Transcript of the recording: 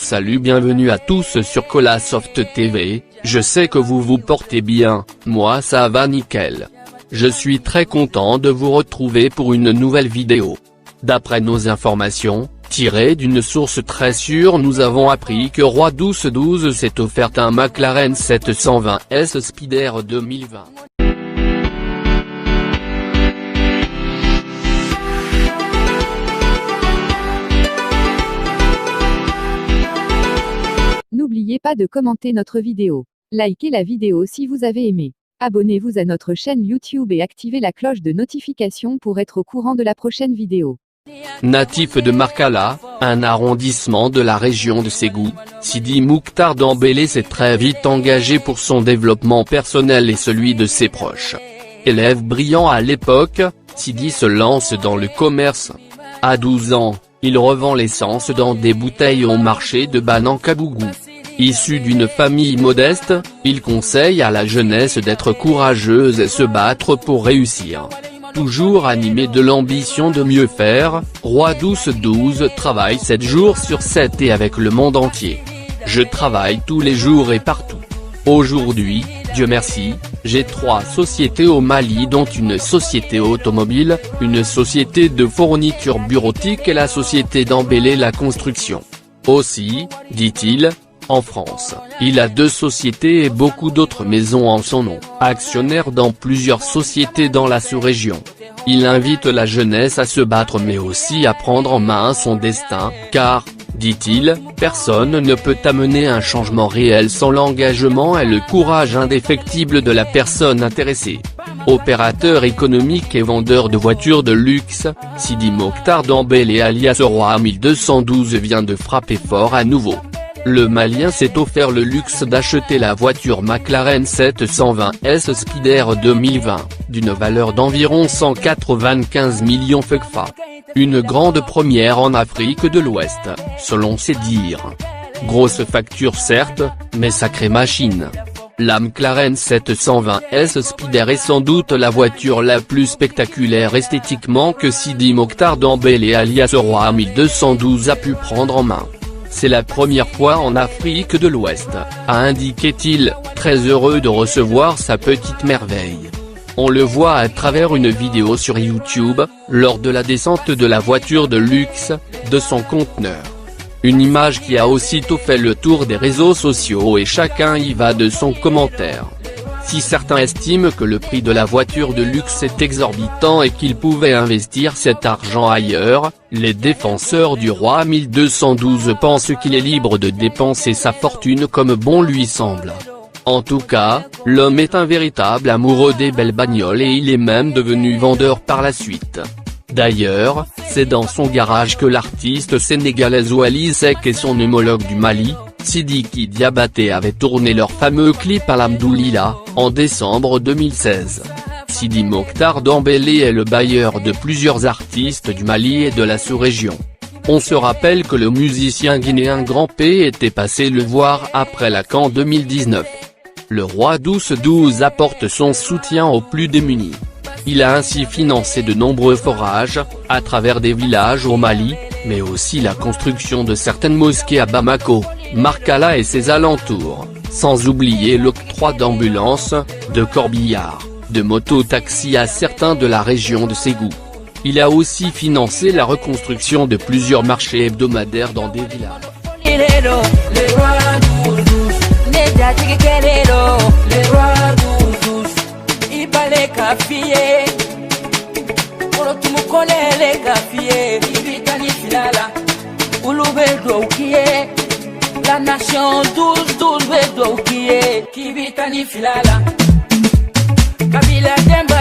Salut, bienvenue à tous sur Colasoft TV, je sais que vous vous portez bien, moi ça va nickel. Je suis très content de vous retrouver pour une nouvelle vidéo. D'après nos informations, tirées d'une source très sûre, nous avons appris que Roi 1212 s'est offert un McLaren 720 S Spider 2020. N'oubliez pas de commenter notre vidéo. Likez la vidéo si vous avez aimé. Abonnez-vous à notre chaîne YouTube et activez la cloche de notification pour être au courant de la prochaine vidéo. Natif de Markala, un arrondissement de la région de Ségou, Sidi Mokhtar Dembélé s'est très vite engagé pour son développement personnel et celui de ses proches. Élève brillant à l'époque, Sidi se lance dans le commerce. À 12 ans, il revend l'essence dans des bouteilles au marché de Banankabougou. Issu d'une famille modeste, il conseille à la jeunesse d'être courageuse et se battre pour réussir. Toujours animé de l'ambition de mieux faire, Roi 1212 travaille 7 jours sur 7 et avec le monde entier. Je travaille tous les jours et partout. Aujourd'hui, Dieu merci, j'ai 3 sociétés au Mali dont une société automobile, une société de fourniture bureautique et la société Dembélé la construction. Aussi, dit-il, en France, il a 2 sociétés et beaucoup d'autres maisons en son nom, actionnaire dans plusieurs sociétés dans la sous-région. Il invite la jeunesse à se battre mais aussi à prendre en main son destin, car, dit-il, personne ne peut amener un changement réel sans l'engagement et le courage indéfectible de la personne intéressée. Opérateur économique et vendeur de voitures de luxe, Sidi Mokhtar Dembélé alias Roi 1212 vient de frapper fort à nouveau. Le Malien s'est offert le luxe d'acheter la voiture McLaren 720 S Spider 2020, d'une valeur d'environ 195 millions CFA. Une grande première en Afrique de l'Ouest, selon ses dires. Grosse facture certes, mais sacrée machine. La McLaren 720 S Spider est sans doute la voiture la plus spectaculaire esthétiquement que Sidi Mokhtar Dembélé alias Roi 1212 a pu prendre en main. C'est la première fois en Afrique de l'Ouest, a indiqué-t-il, très heureux de recevoir sa petite merveille. On le voit à travers une vidéo sur YouTube, lors de la descente de la voiture de luxe, de son conteneur. Une image qui a aussitôt fait le tour des réseaux sociaux et chacun y va de son commentaire. Si certains estiment que le prix de la voiture de luxe est exorbitant et qu'il pouvait investir cet argent ailleurs, les défenseurs du Roi 1212 pensent qu'il est libre de dépenser sa fortune comme bon lui semble. En tout cas, l'homme est un véritable amoureux des belles bagnoles et il est même devenu vendeur par la suite. D'ailleurs, c'est dans son garage que l'artiste sénégalaise Wally Seck et son homologue du Mali, Sidiki Diabaté avaient tourné leur fameux clip Alhamdoulilah, en décembre 2016. Sidi Mokhtar Dembélé est le bailleur de plusieurs artistes du Mali et de la sous-région. On se rappelle que le musicien guinéen Grand P était passé le voir après la CAN 2019. Le Roi 1212 apporte son soutien aux plus démunis. Il a ainsi financé de nombreux forages, à travers des villages au Mali, mais aussi la construction de certaines mosquées à Bamako, Markala et ses alentours, sans oublier l'octroi d'ambulances, de corbillards, de moto-taxis à certains de la région de Ségou. Il a aussi financé la reconstruction de plusieurs marchés hebdomadaires dans des villages. La nation 12-12 veut qui est qui vit en Ifilala. Kabila Demba